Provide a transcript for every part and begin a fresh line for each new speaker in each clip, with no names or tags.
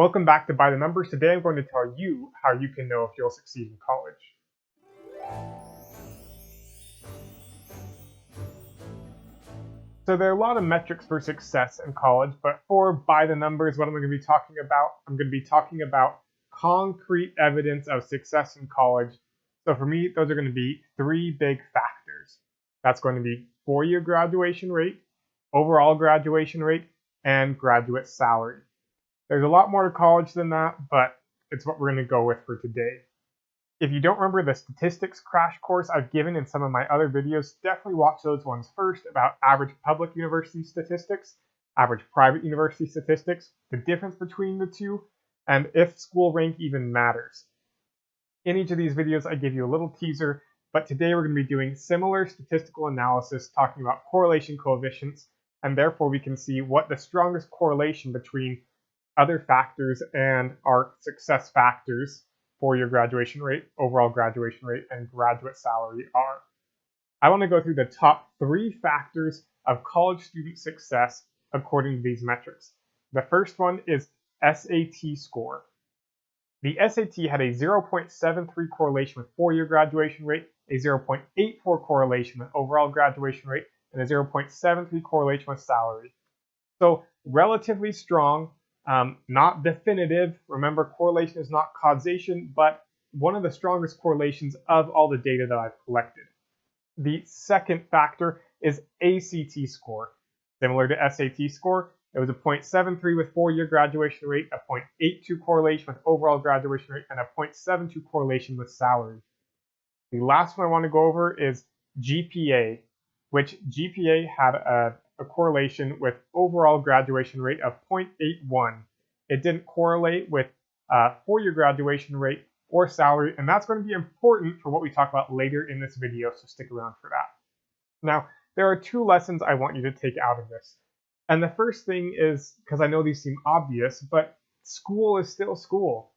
Welcome back to By the Numbers. Today I'm going to tell you how you can know if you'll succeed in college. So there are a lot of metrics for success in college, but for By the Numbers, what I'm going to be talking about, I'm going to be talking about concrete evidence of success in college. So for me, those are going to be three big factors. That's going to be four-year graduation rate, overall graduation rate, and graduate salary. There's a lot more to college than that, but it's what we're going to go with for today. If you don't remember the statistics crash course I've given in some of my other videos, definitely watch those ones first about average public university statistics, average private university statistics, the difference between the two, and if school rank even matters. In each of these videos, I give you a little teaser, but today we're going to be doing similar statistical analysis talking about correlation coefficients, and therefore we can see what the strongest correlation between other factors and our success factors for your graduation rate, overall graduation rate, and graduate salary are. I want to go through the top three factors of college student success according to these metrics. The first one is SAT score. The SAT had a 0.73 correlation with four-year graduation rate, a 0.84 correlation with overall graduation rate, and a 0.73 correlation with salary. So relatively strong. Not definitive. Remember, correlation is not causation, but one of the strongest correlations of all the data that I've collected. The second factor is ACT score. Similar to SAT score, it was a 0.73 with four-year graduation rate, a 0.82 correlation with overall graduation rate, and a 0.72 correlation with salary. The last one I want to go over is GPA, which GPA had a correlation with overall graduation rate of 0.81. It didn't correlate with four-year graduation rate or salary, and that's going to be important for what we talk about later in this video, so stick around for that. Now, there are two lessons I want you to take out of this. And the first thing is, because I know these seem obvious, but school is still school.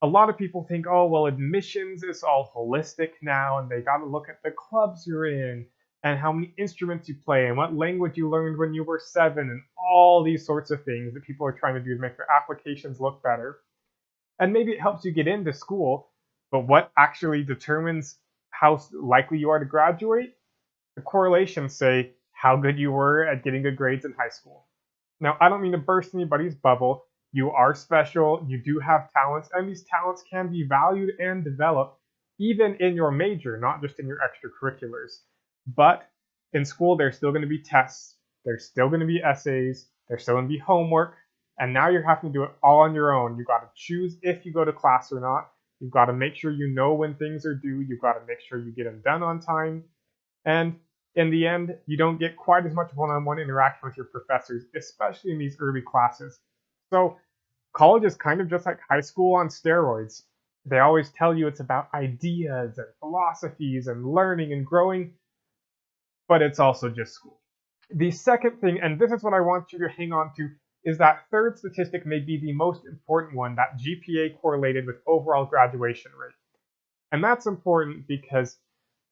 A lot of people think, oh, well, admissions is all holistic now, and they got to look at the clubs you're in, and how many instruments you play, and what language you learned when you were 7, and all these sorts of things that people are trying to do to make their applications look better. And maybe it helps you get into school, but what actually determines how likely you are to graduate? The correlations say how good you were at getting good grades in high school. Now, I don't mean to burst anybody's bubble. You are special, you do have talents, and these talents can be valued and developed even in your major, not just in your extracurriculars. But in school, there's still going to be tests, there's still going to be essays, there's still going to be homework, and now you're having to do it all on your own. You've got to choose if you go to class or not. You've got to make sure you know when things are due. You've got to make sure you get them done on time. And in the end, you don't get quite as much one-on-one interaction with your professors, especially in these early classes. So college is kind of just like high school on steroids. They always tell you it's about ideas and philosophies and learning and growing, but it's also just school. The second thing, and this is what I want you to hang on to, is that third statistic may be the most important one, that GPA correlated with overall graduation rate. And that's important because,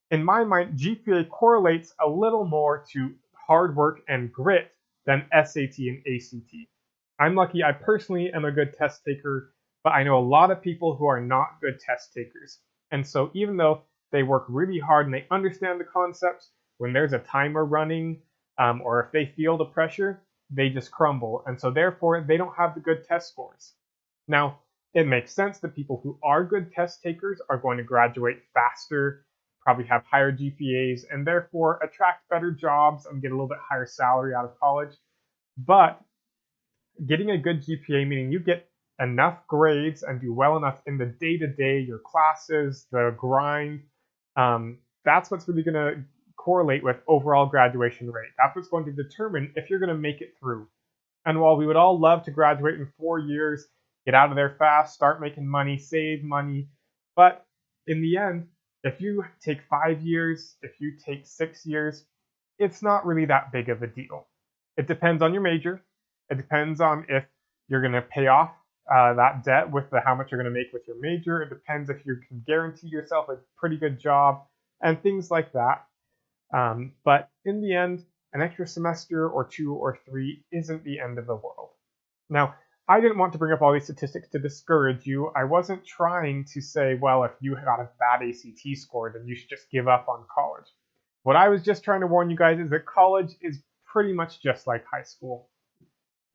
in my mind, GPA correlates a little more to hard work and grit than SAT and ACT. I'm lucky, I personally am a good test taker, but I know a lot of people who are not good test takers. And so even though they work really hard and they understand the concepts, when there's a timer running, or if they feel the pressure, they just crumble. And so therefore, they don't have the good test scores. Now, it makes sense that people who are good test takers are going to graduate faster, probably have higher GPAs, and therefore attract better jobs and get a little bit higher salary out of college. But getting a good GPA, meaning you get enough grades and do well enough in the day-to-day, your classes, the grind, that's what's really going to correlate with overall graduation rate. That's what's going to determine if you're going to make it through. And while we would all love to graduate in 4 years, get out of there fast, start making money, save money, but in the end, if you take 5 years, if you take 6 years, it's not really that big of a deal. It depends on your major. It depends on if you're going to pay off that debt with how much you're going to make with your major. It depends if you can guarantee yourself a pretty good job and things like that. But in the end, an extra semester or 2 or 3 isn't the end of the world. Now, I didn't want to bring up all these statistics to discourage you. I wasn't trying to say, well, if you got a bad ACT score, then you should just give up on college. What I was just trying to warn you guys is that college is pretty much just like high school.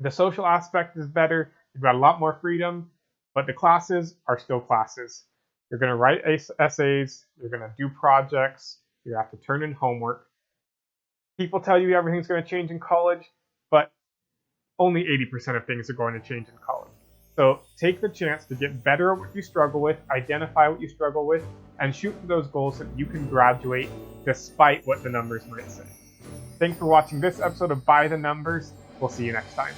The social aspect is better. You've got a lot more freedom, but the classes are still classes. You're going to write essays. You're going to do projects. You have to turn in homework. People tell you everything's going to change in college, but only 80% of things are going to change in college. So take the chance to get better at what you struggle with, identify what you struggle with, and shoot for those goals so that you can graduate despite what the numbers might say. Thanks for watching this episode of By the Numbers. We'll see you next time.